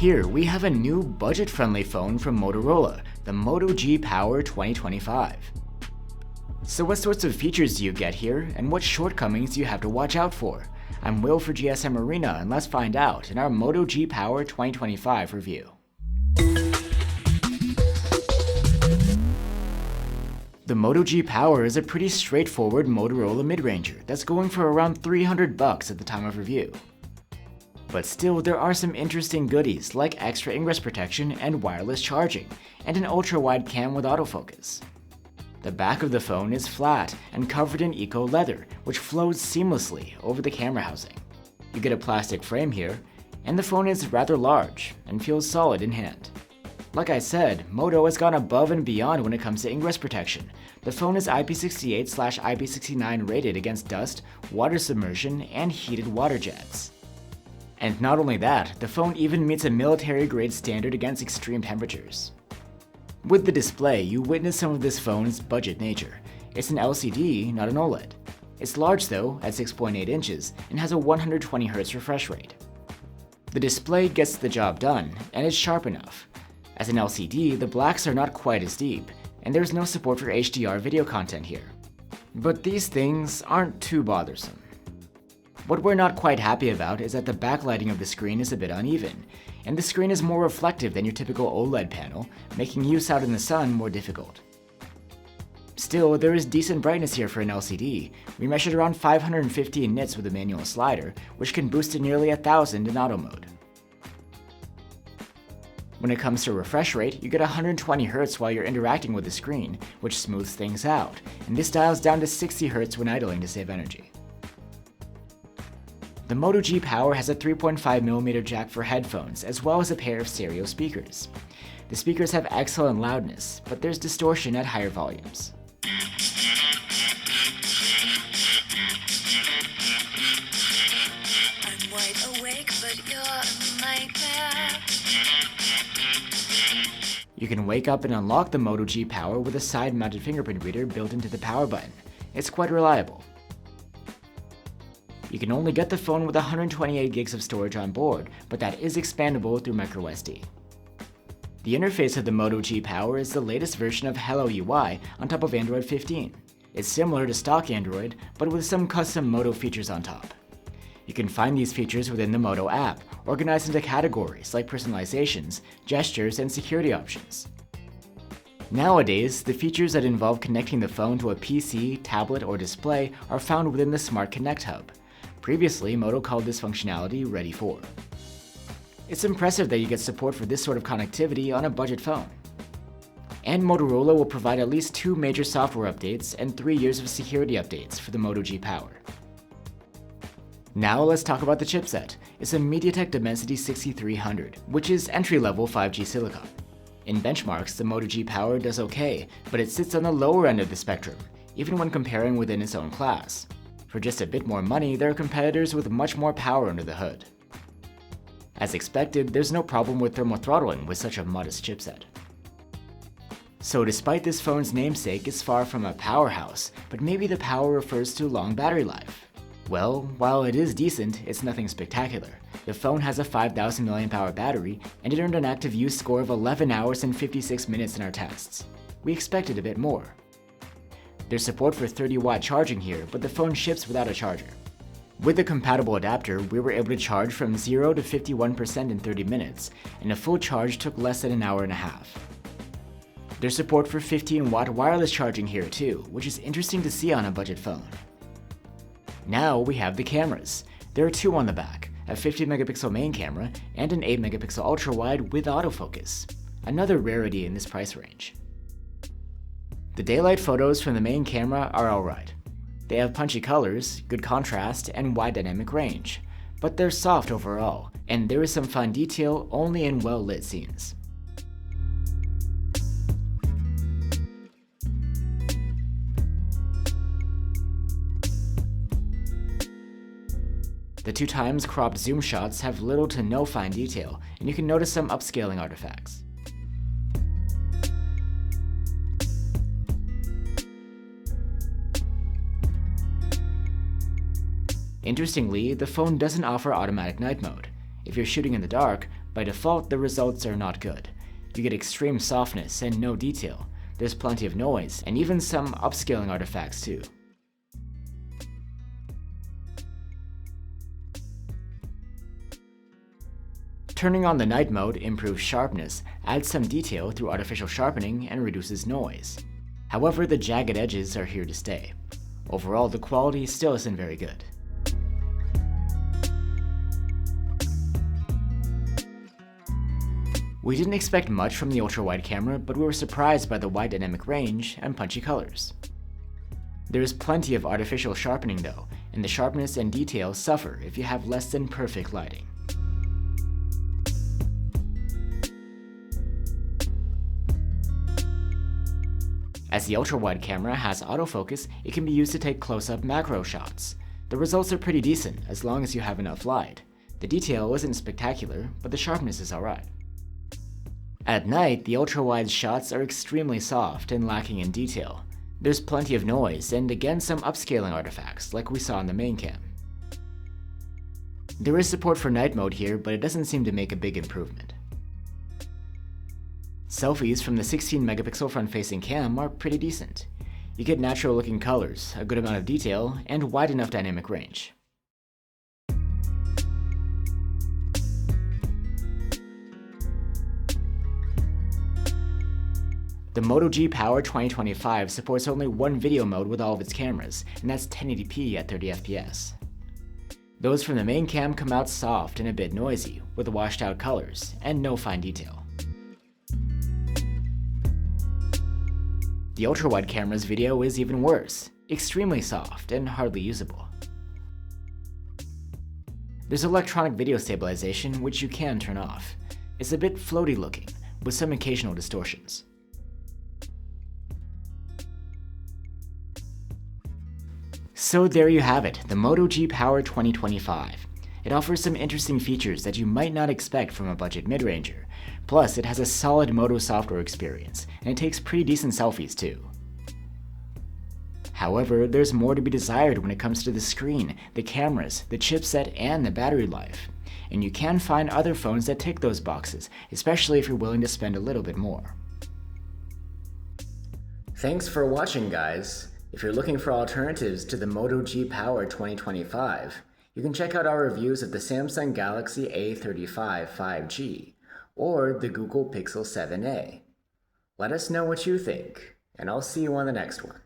Here we have a new budget-friendly phone from Motorola, the Moto G Power 2025. So what sorts of features do you get here, and what shortcomings do you have to watch out for? I'm Will for GSM Arena, and let's find out in our Moto G Power 2025 review. The Moto G Power is a pretty straightforward Motorola mid-ranger that's going for around $300 at the time of review. But still, there are some interesting goodies like extra ingress protection and wireless charging, and an ultra-wide cam with autofocus. The back of the phone is flat and covered in eco leather, which flows seamlessly over the camera housing. You get a plastic frame here, and the phone is rather large and feels solid in hand. Like I said, Moto has gone above and beyond when it comes to ingress protection. The phone is IP68/IP69 rated against dust, water submersion, and heated water jets. And not only that, the phone even meets a military-grade standard against extreme temperatures. With the display, you witness some of this phone's budget nature. It's an LCD, not an OLED. It's large though, at 6.8 inches, and has a 120Hz refresh rate. The display gets the job done, and it's sharp enough. As an LCD, the blacks are not quite as deep, and there's no support for HDR video content here. But these things aren't too bothersome. What we're not quite happy about is that the backlighting of the screen is a bit uneven, and the screen is more reflective than your typical OLED panel, making use out in the sun more difficult. Still, there is decent brightness here for an LCD. We measured around 550 nits with a manual slider, which can boost to nearly 1000 in auto mode. When it comes to refresh rate, you get 120Hz while you're interacting with the screen, which smooths things out, and this dials down to 60Hz when idling to save energy. The Moto G Power has a 3.5mm jack for headphones, as well as a pair of stereo speakers. The speakers have excellent loudness, but there's distortion at higher volumes. I'm wide awake, but you're a nightmare. You can wake up and unlock the Moto G Power with a side-mounted fingerprint reader built into the power button. It's quite reliable. You can only get the phone with 128 gigs of storage on board, but that is expandable through microSD. The interface of the Moto G Power is the latest version of Hello UI on top of Android 15. It's similar to stock Android, but with some custom Moto features on top. You can find these features within the Moto app, organized into categories like personalizations, gestures, and security options. Nowadays, the features that involve connecting the phone to a PC, tablet, or display are found within the Smart Connect hub. Previously, Moto called this functionality Ready For. It's impressive that you get support for this sort of connectivity on a budget phone. And Motorola will provide at least 2 major software updates and 3 years of security updates for the Moto G Power. Now let's talk about the chipset. It's a MediaTek Dimensity 6300, which is entry-level 5G silicon. In benchmarks, the Moto G Power does okay, but it sits on the lower end of the spectrum, even when comparing within its own class. For just a bit more money, there are competitors with much more power under the hood. As expected, there's no problem with thermal throttling with such a modest chipset. So despite this phone's namesake, it's far from a powerhouse, but maybe the power refers to long battery life. Well, while it is decent, it's nothing spectacular. The phone has a 5000 mAh battery, and it earned an active use score of 11 hours and 56 minutes in our tests. We expected a bit more. There's support for 30-watt charging here, but the phone ships without a charger. With the compatible adapter, we were able to charge from 0 to 51% in 30 minutes, and a full charge took less than an hour and a half. There's support for 15-watt wireless charging here too, which is interesting to see on a budget phone. Now we have the cameras. There are 2 on the back, a 50-megapixel main camera and an 8-megapixel ultra-wide with autofocus, another rarity in this price range. The daylight photos from the main camera are alright. They have punchy colors, good contrast, and wide dynamic range, but they're soft overall, and there is some fine detail only in well-lit scenes. The 2x cropped zoom shots have little to no fine detail, and you can notice some upscaling artifacts. Interestingly, the phone doesn't offer automatic night mode. If you're shooting in the dark, By default, the results are not good. You get extreme softness and no detail. There's plenty of noise, and even some upscaling artifacts too. Turning on the night mode improves sharpness, adds some detail through artificial sharpening, and reduces noise. However, the jagged edges are here to stay. Overall, the quality still isn't very good. We didn't expect much from the ultra-wide camera, but we were surprised by the wide dynamic range and punchy colors. There is plenty of artificial sharpening though, and the sharpness and detail suffer if you have less than perfect lighting. As the ultra-wide camera has autofocus, it can be used to take close-up macro shots. The results are pretty decent as long as you have enough light. The detail isn't spectacular, but the sharpness is alright. At night, the ultra-wide shots are extremely soft and lacking in detail. There's plenty of noise and again some upscaling artifacts like we saw in the main cam. There is support for night mode here, but it doesn't seem to make a big improvement. Selfies from the 16 megapixel front-facing cam are pretty decent. You get natural looking colors, a good amount of detail, and wide enough dynamic range. The Moto G Power 2025 supports only one video mode with all of its cameras, and that's 1080p at 30 FPS. Those from the main cam come out soft and a bit noisy, with washed out colors, and no fine detail. The ultra-wide camera's video is even worse, extremely soft and hardly usable. There's electronic video stabilization, which you can turn off. It's a bit floaty looking, with some occasional distortions. So there you have it, the Moto G Power 2025. It offers some interesting features that you might not expect from a budget mid-ranger. Plus, it has a solid Moto software experience, and it takes pretty decent selfies too. However, there's more to be desired when it comes to the screen, the cameras, the chipset, and the battery life. And you can find other phones that tick those boxes, especially if you're willing to spend a little bit more. Thanks for watching, guys. If you're looking for alternatives to the Moto G Power 2025, you can check out our reviews of the Samsung Galaxy A35 5G or the Google Pixel 7a. Let us know what you think, and I'll see you on the next one.